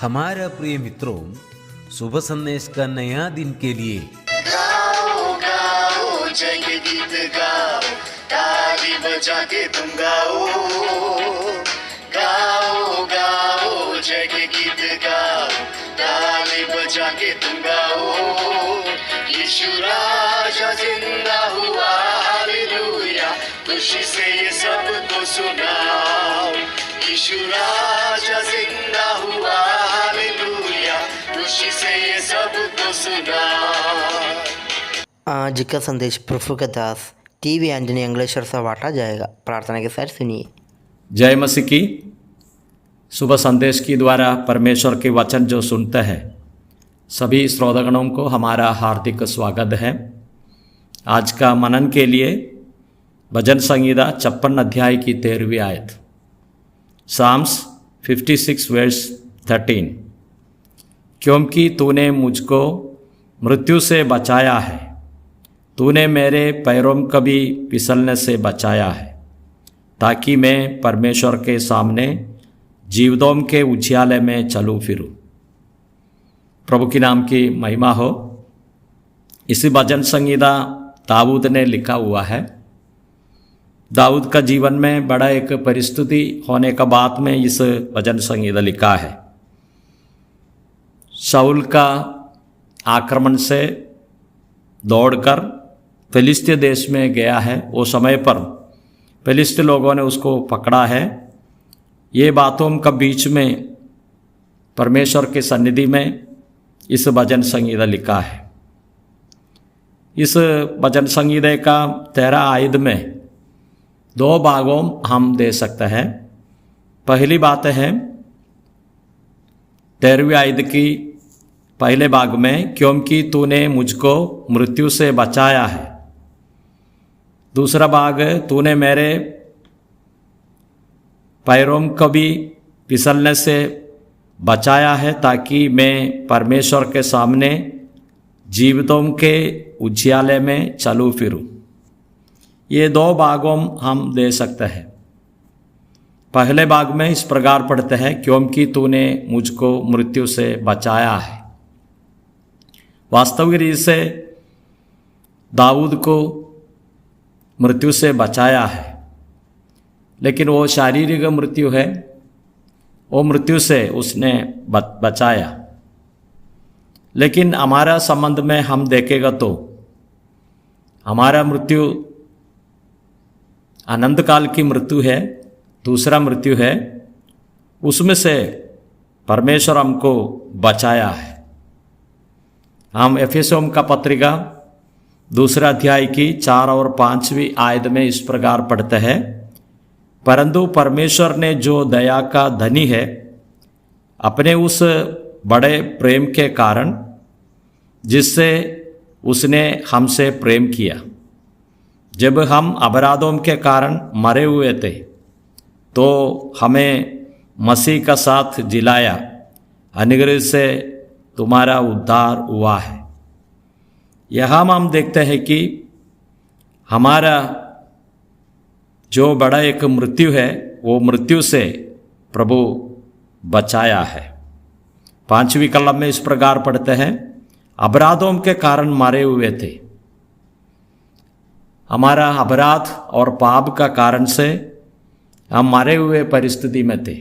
हमारा प्रिय मित्रों, शुभ संदेश का नया दिन के लिए गाओ गाओ जय गीत गाओ, ताली बजा के तुम गाओ। गाओ गाओ जय गीत गाओ, ताली बजा के तुम गाओ। यीशु राजा जिंदा हुआ, हालेलुया, खुशी से ये सबको सुनाओ। यीशु राजा जिंदा हुआ, हालेलुया, खुशी से ये सबको सुनाओ। आज का संदेश प्रभु का दास टीवी एंटनी अंग्लेश्वर से बांटा जाएगा। प्रार्थना के साथ सुनिए। जय मसीह की। सुबह संदेश के द्वारा परमेश्वर के वचन जो सुनते हैं सभी श्रोतागणों को हमारा हार्दिक स्वागत है। आज का मनन के लिए भजन संहिता 56 अध्याय की 13वीं आयत, साम्स 56 वर्स 13। क्योंकि तूने मुझको मृत्यु से बचाया है, तूने मेरे पैरों कभी फिसलने से बचाया है, ताकि मैं परमेश्वर के सामने जीवतों के उजियाले में चलूँ फिरूँ। प्रभु के नाम की महिमा हो। इसी भजन संहिता दाऊद ने लिखा हुआ है। दाऊद का जीवन में बड़ा एक परिस्थिति होने का बाद में इस भजन संहिता लिखा है। शाऊल का आक्रमण से दौड़कर फिलिस्तीन देश में गया है। वो समय पर फिलिस्तीन लोगों ने उसको पकड़ा है। ये बातों का बीच में परमेश्वर के सन्निधि में इस भजन संहिता लिखा है। इस भजन संहिता का 13 आयत में 2 भागों हम दे सकते हैं। पहली बात है 13वीं आयत की पहले भाग में, क्योंकि तूने मुझको मृत्यु से बचाया है। दूसरा भाग, तूने मेरे पैरों को भी फिसलने से बचाया है, ताकि मैं परमेश्वर के सामने जीवितों के उजियाले में चलूँ फिरूँ। ये 2 भागों हम दे सकते हैं। पहले भाग में इस प्रकार पढ़ते हैं, क्योंकि तूने मुझको मृत्यु से बचाया है। वास्तविक रीत से दाऊद को मृत्यु से बचाया है, लेकिन वो शारीरिक मृत्यु है, वो मृत्यु से उसने बचाया। लेकिन हमारा संबंध में हम देखेगा तो हमारा मृत्यु अनंत काल की मृत्यु है, दूसरा मृत्यु है। उसमें से परमेश्वर हमको बचाया है। हम एफेसों का पत्रिका 2 अध्याय की 4 और 5वीं आयत में इस प्रकार पढ़ते हैं, परंतु परमेश्वर ने जो दया का धनी है, अपने उस बड़े प्रेम के कारण जिससे उसने हमसे प्रेम किया, जब हम अपराधों के कारण मरे हुए थे तो हमें मसीह का साथ जिलाया, अनुग्रह से तुम्हारा उद्धार हुआ है। यहाँ हम देखते हैं कि हमारा जो बड़ा एक मृत्यु है, वो मृत्यु से प्रभु बचाया है। 5वीं कलम में इस प्रकार पढ़ते हैं, अपराधों के कारण मरे हुए थे। हमारा अपराध और पाप का कारण से हम मरे हुए परिस्थिति में थे,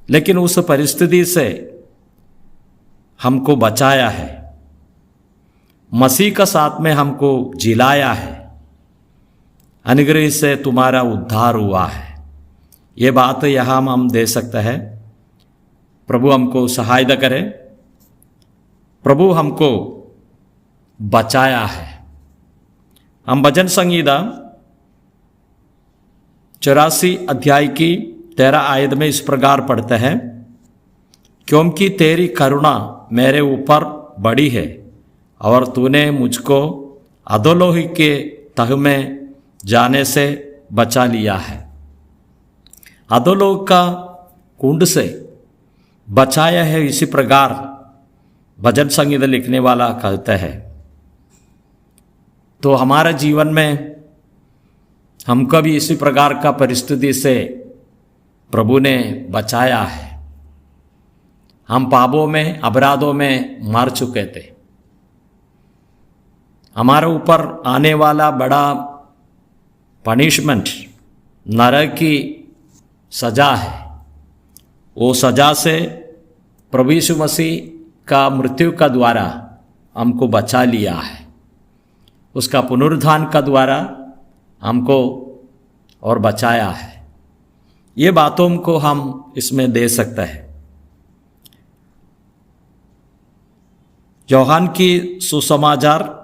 लेकिन उस परिस्थिति से हमको बचाया है। मसीह का साथ में हमको जिलाया है, अनुग्रह से तुम्हारा उद्धार हुआ है। ये बात यहाँ हम दे सकते हैं। प्रभु हमको सहायता करे। प्रभु हमको बचाया है। हम भजन संहिता 84 अध्याय की 13 आयत में इस प्रकार पढ़ते हैं, क्योंकि तेरी करुणा मेरे ऊपर बड़ी है और तूने मुझको अधोलोही के तह में जाने से बचा लिया है। अधोलोक का कुंड से बचाया है। इसी प्रकार भजन संगीत लिखने वाला कहता है। तो हमारा जीवन में हमको भी इसी प्रकार का परिस्थिति से प्रभु ने बचाया है। हम पापों में अपराधों में मर चुके थे। हमारे ऊपर आने वाला बड़ा पनिशमेंट नरक की सजा है। वो सजा से प्रभु यीशु मसीह का मृत्यु का द्वारा हमको बचा लिया है। उसका पुनरुत्थान का द्वारा हमको और बचाया है। ये बातों को हम इसमें दे सकते हैं। यूहन्ना की सुसमाचार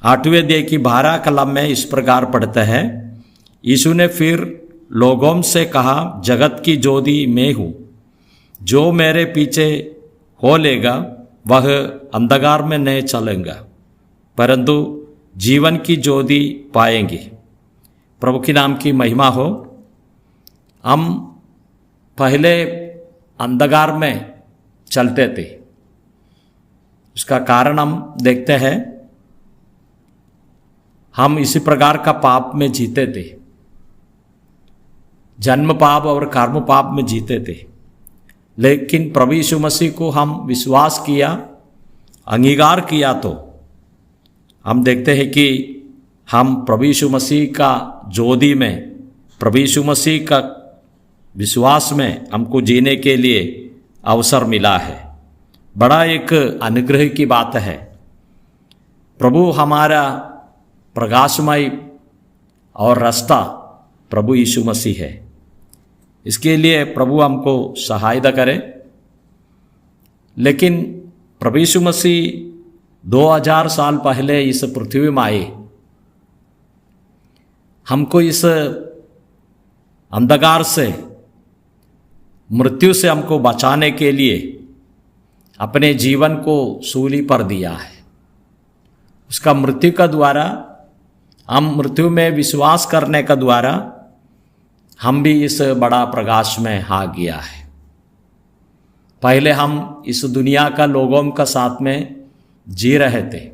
8वें अध्याय की 12 कलम में इस प्रकार पढ़ते हैं, यीशु ने फिर लोगों से कहा, जगत की ज्योति मैं हूँ, जो मेरे पीछे हो लेगा वह अंधकार में नहीं चलेगा परंतु जीवन की ज्योति पाएंगे। प्रभु के नाम की महिमा हो। हम पहले अंधकार में चलते थे। उसका कारण हम देखते हैं, हम इसी प्रकार का पाप में जीते थे, जन्म पाप और कर्म पाप में जीते थे। लेकिन प्रभु यीशु मसीह को हम विश्वास किया, अंगीकार किया तो हम देखते हैं कि हम प्रभु यीशु मसीह का ज्योति में, प्रभु यीशु मसीह का विश्वास में हमको जीने के लिए अवसर मिला है। बड़ा एक अनुग्रह की बात है। प्रभु हमारा प्रकाशमय और रास्ता प्रभु यीशु मसीह है। इसके लिए प्रभु हमको सहायता करे। लेकिन प्रभु यीशु मसीह 2000 साल पहले इस पृथ्वी में आए, हमको इस अंधकार से, मृत्यु से हमको बचाने के लिए अपने जीवन को सूली पर दिया है। उसका मृत्यु का द्वारा, हम मृत्यु में विश्वास करने का द्वारा हम भी इस बड़ा प्रकाश में आ गया है। पहले हम इस दुनिया का लोगों का साथ में जी रहे थे।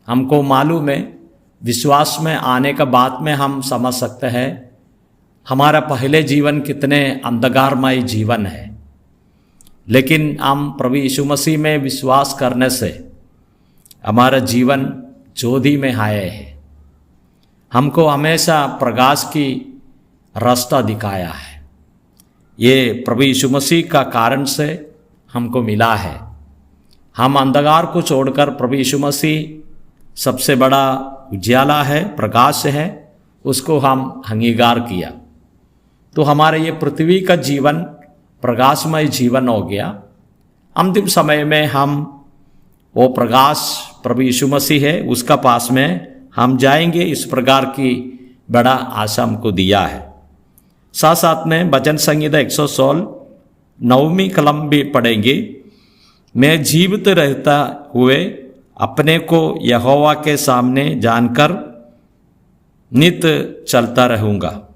हमको मालूम है, विश्वास में आने का बाद में हम समझ सकते हैं हमारा पहले जीवन कितने अंधकारमय जीवन है। लेकिन हम प्रभु यीशु मसीह में विश्वास करने से हमारा जीवन ज्योति में आए है। हमको हमेशा प्रकाश की रास्ता दिखाया है। ये प्रभु यीशु मसीह का कारण से हमको मिला है। हम अंधकार को छोड़कर प्रभु यीशु मसीह सबसे बड़ा उजाला है, प्रकाश है, उसको हम अंगीकार किया तो हमारे ये पृथ्वी का जीवन प्रकाशमय जीवन हो गया। अंतिम समय में हम वो प्रकाश प्रभु यीशु मसीह है, उसका पास में हम जाएंगे। इस प्रकार की बड़ा आशा हमको दिया है। साथ साथ में भजन संहिता 116 9वीं कलम भी पढ़ेंगे। मैं जीवित रहता हुए अपने को यहोवा के सामने जानकर नित्य चलता रहूँगा।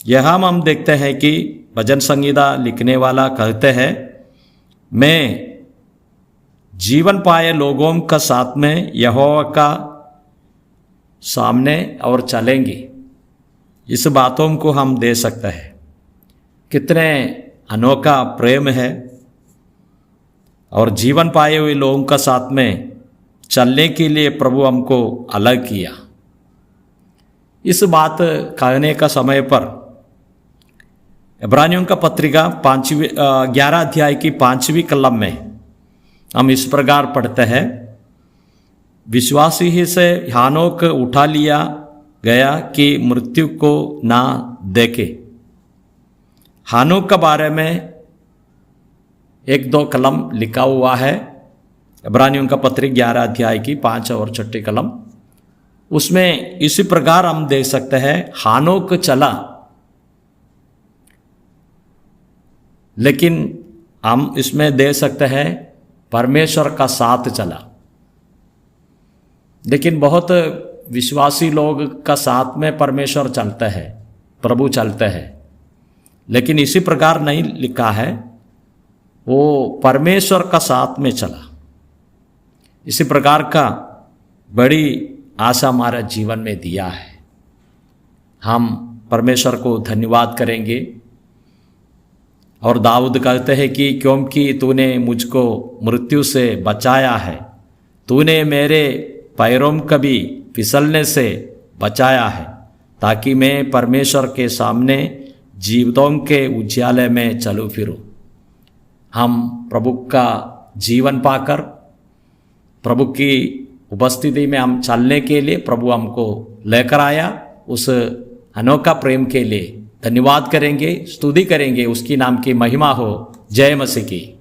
यहाँ हम देखते हैं कि भजन संहिता लिखने वाला कहते हैं, मैं जीवन पाए लोगों का साथ में यहोवा का सामने और चलेंगे। इस बातों को हम दे सकते हैं। कितने अनोखा प्रेम है। और जीवन पाए हुए लोगों का साथ में चलने के लिए प्रभु हमको अलग किया। इस बात कहने का समय पर इब्रानियों का पत्रिका 11 अध्याय की 5वीं कलम में हम इस प्रकार पढ़ते हैं, विश्वासी ही से हानोक उठा लिया गया कि मृत्यु को ना देखे। हानोक के बारे में 1-2 कलम लिखा हुआ है। इब्रानियों का पत्रिका 11 अध्याय की 5 और 6 कलम, उसमें इसी प्रकार हम देख सकते हैं, हानोक चला लेकिन हम इसमें दे सकते हैं परमेश्वर का साथ चला। लेकिन बहुत विश्वासी लोग का साथ में परमेश्वर चलते हैं, प्रभु चलते हैं, लेकिन इसी प्रकार नहीं लिखा है, वो परमेश्वर का साथ में चला। इसी प्रकार का बड़ी आशा हमारा जीवन में दिया है। हम परमेश्वर को धन्यवाद करेंगे। और दाऊद कहते हैं कि क्योंकि तूने मुझको मृत्यु से बचाया है, तूने मेरे पैरों कभी फिसलने से बचाया है, ताकि मैं परमेश्वर के सामने जीवितों के उज्याले में चलूँ फिरूँ। हम प्रभु का जीवन पाकर प्रभु की उपस्थिति में हम चलने के लिए प्रभु हमको लेकर आया। उस अनोखा प्रेम के लिए धन्यवाद करेंगे, स्तुति करेंगे, उसकी नाम की महिमा हो। जय मसीह की।